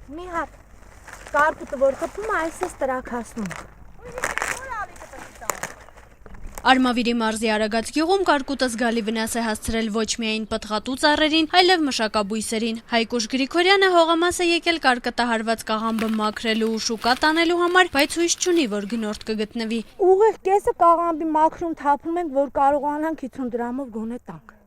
Մի հատ կարկուտը որ խփում է, այս էս տրաքացնում։ Արմավիրի մարզի Արագած գյուղում կարկուտը զգալի վնաս է հասցրել ոչ միայն պտղատու ծառերին, այլև մշակաբույսերին։ Հայկուշ Գրիգորյանը հողամաս է եկել կարկտահարված կաղամբը մաքրելու ու շուկա տանելու համար, բայց հույս չունի, որ գնորդ կգտնվի։ Ուղիղ կեսը կաղամբի մաքրում թափում ենք, որ կարողանանք 50 դրամով գոնե տանք։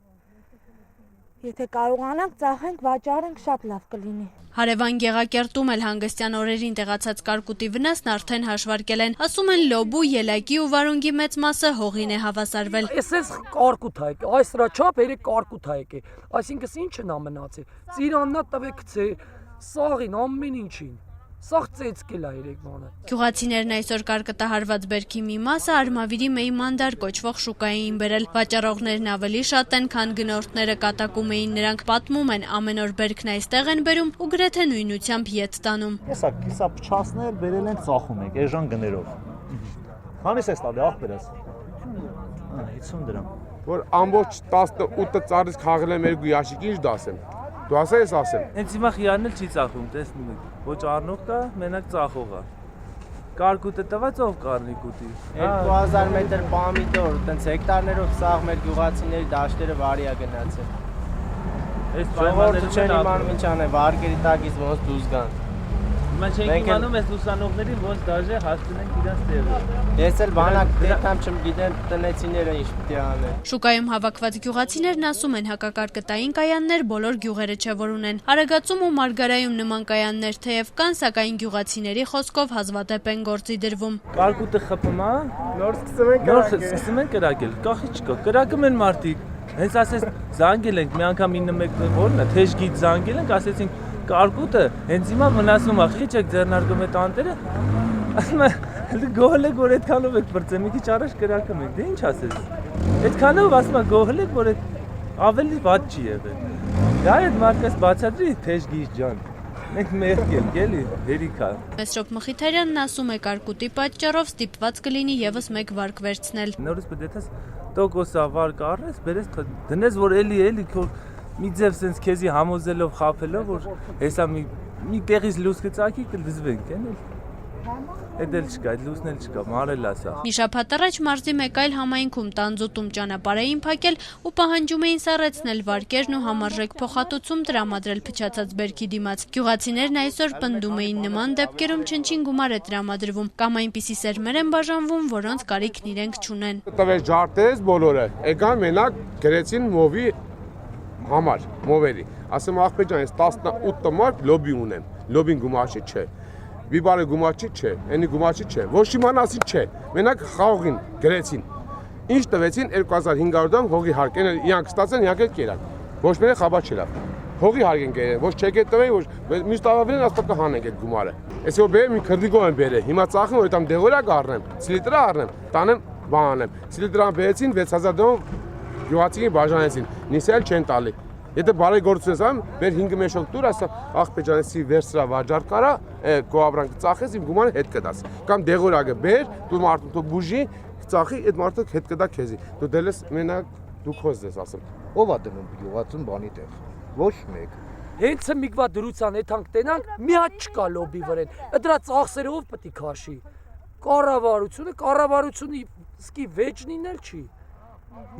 Եթե կարողանանք ծախենք, վաճառենք, շատ լավ կլինի։ Հարևան Գեղակերտում էլ հանգստյան օրերին տեղացած կարկուտի վնասն արդեն հաշվարկել են։ Ասում են լոբու, ելակի ու վարունգի մեծ մասը հողին է հավասարվել։ Էս կարկուտ է, այս դրա չափ երեք կարկուտ է, այսինքն ինչն է մնացել։ Ծիրաննա տվեկցե, սաղին, ամեն ինչին։ Սաղ ծեծկել է երեք բանը։ Գյուղացիներն այսօր կարկտահարված բերքի մի մասը Արմավիրի Մեյմանդար կոչվող շուկային բերել։ Վաճառողներն ավելի շատ են, քան գնորդները կատակում էին, նրանք պատմում են, ամեն օր բերքն այստեղ են բերում ու գրեթե նույնությամբ ետ տանում։ Կիսա փչացնել բերել են ծախում ենք, էժան գներով։ Քանիս ես տալի ախպերս։ 50 դրամ։ Որ ամբողջ 18 ծառից խաղել եմ 2 ящик, ինչ դասեմ։ Դու ասա ես ասեմ։ Հենց հիմա խիանն էլ չի ծախում, տեսնում եք։ Ոչ առնող կա, մենակ ծախող է։ Կարկուտը տված ով կառնի կուտի։ 2000 մետր պամիդոր, տենց հեկտարներով սաղ մեր գյուղացիների դաշտերը վարի է գնացել։ Այս Ժողովուրդը չեն իմանում ինչ անեն, վարկերի տակից ոնց դուրս գան։ Հիմա չենք իմանում այս լուսանողներին ոնց դաժե հասցնենք իրենց տեղը։ Ես էլ բանակ դեպքում չգիտեմ տնեցիները ինչ պիտի անեն։ Շուկայում հավաքված գյուղացիներն ասում են հակակարկտային կայաններ բոլոր գյուղերը չէ որ ունեն։ Արագածում ու Մարգարայում նման կայաններ թեև կան, սակայն գյուղացիների խոսքով հազվադեպ են գործի դրվում։ Կարկուտը խփում է, Նոր սկսում ենք կրակել, կախի չկա, կրակում են մարդիկ։ Հենց ասես զանգել ենք, մի անգամ 91 որն է, թեժգից զանգել ենք, ասեցինք կարկուտը հենց հիմա վնասում է, խիչ եք ձեռնարկում է տանտերը։ Ասում է գոհլեք, որ այդքանով եք բրծել, մի քիչ առաջ կրակում եք, դե ինչ ասես։ Այդքանով ասում է գոհլեք, որ ավելի վատ չի եղել։ Դա այդ մարդկաս բացատրի թեժգից ջան։ Մենք մեղք ենք, էլի, հերիքա։ Մեսրոպ Մխիթարյանն ասում է կարկուտի պատճառով ստիպված կլինի եւս մեկ վարկ վերցնել։ Նորից պետք է տոկոսա վարկ առես, բերես դնես, որ էլի մի ձև սենց քեզի համոզելով խափելով, որ հեսա մի տեղից լույս կծակի կլզվենք, են էլ։ Էդ էլ չկա, այդ լույսն էլ չկա, մարել ասա։ Մի շաբաթ առաջ մարզի մեկ այլ համայնքում տանձուտում ճանապարհ էին փակել ու պահանջում էին սառեցնել վարկերն ու համարժեք փոխհատուցում տրամադրել փչացած բերքի դիմաց։ Գյուղացիներն այսօր պնդում էին նման դեպքերում չնչին գումար է տրամադրվում կամ այնպիսի սերմեր են բաժանվում, որոնց կարիքն իրենք չունեն։ Տվեց ջարտես բոլորը, եկան մենակ գրեցին մովի համար, մովերի։ Ասեմ ախպեր ջան, ես 18 մարդ լոբի ունեմ, լոբին գումարչի չէ։ Բիբարը գումարչի չէ, այնի գումարչի չէ, ոչ իմանասին չէ, մենակ խաղողին գրեցին։ Ինչ տվեցին 2500 դրամ հողի հարկ, իրանք ստացեն, իրանք էլ կերան։ Ոչ մենակ խաբա չելավ։ Հողի հարկ են կերել, ոչ չեք տվեն, ոչ միշտ ավավին ասպա կհանենք այդ գումարը։ Ես որ բերեմ մի քրդիկով եմ բերել, հիմա ծախում որ այդամ դեղորակ առնեմ, սիլիտրա առնեմ, տանեմ բանեմ։ Սիլիտրան բերեցին 6000 դրամ գյուղացիին բաժանեցին, նիսել չեն տալի։ Եթե բարեգործություն ես անում, մեր 5 մեշոկ տուր, ասա ախպեր ջան, էսի վերցրա վաճառ կարա, գոհաբրանք ծախես, իմ գումարը հետ կդաս։ Կամ դեղորակը բեր, դու մարդուն դու բուժի, ծախի, այդ մարդը հետ կդա քեզի։ Դու դելես մենակ դու քոզ ես ասում։ Ո՞վ է դնում գյուղացուն բանի տեղ։ Ոչ մեկ։ Հենց միկվա դրության եթանք տենանք, մի հատ չկա լոբի վրեն։ Դրա ծախսերը ով պետք է քաշի։ Կառավարությունը սկի վեճնին էլ չի։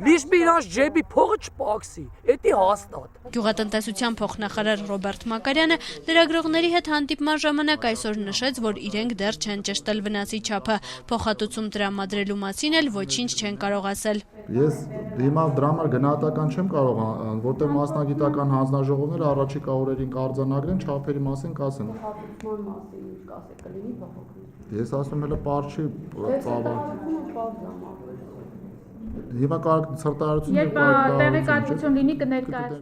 Լիշ մի իրանց ջեբի փողը չպաքսի, էդի հաստատ։ Գյուղատնտեսության փոխնախարար Ռոբերտ Մակարյանը լրագրողների հետ հանդիպման ժամանակ այսօր նշեց, որ իրենք դեռ չեն ճշտել վնասի չափը, փոխհատուցում տրամադրելու մասին էլ ոչինչ չեն կարող ասել։ Ես հիմա դրա համար գնահատական չեմ կարող, որտեղ մասնագիտական հանձնաժողովները առաջիկա օրերին կարձանագրեն, չափերի մասին կասեն։ Փոխհատուցման մասին ինչ կասեք, կլինի փոխհատուցում։ Ես ասում եմ, պար չի ծավալ։ Հիմա կարող ցրտարարություն Երբ տեղեկատվություն լինի կներկայացնենք։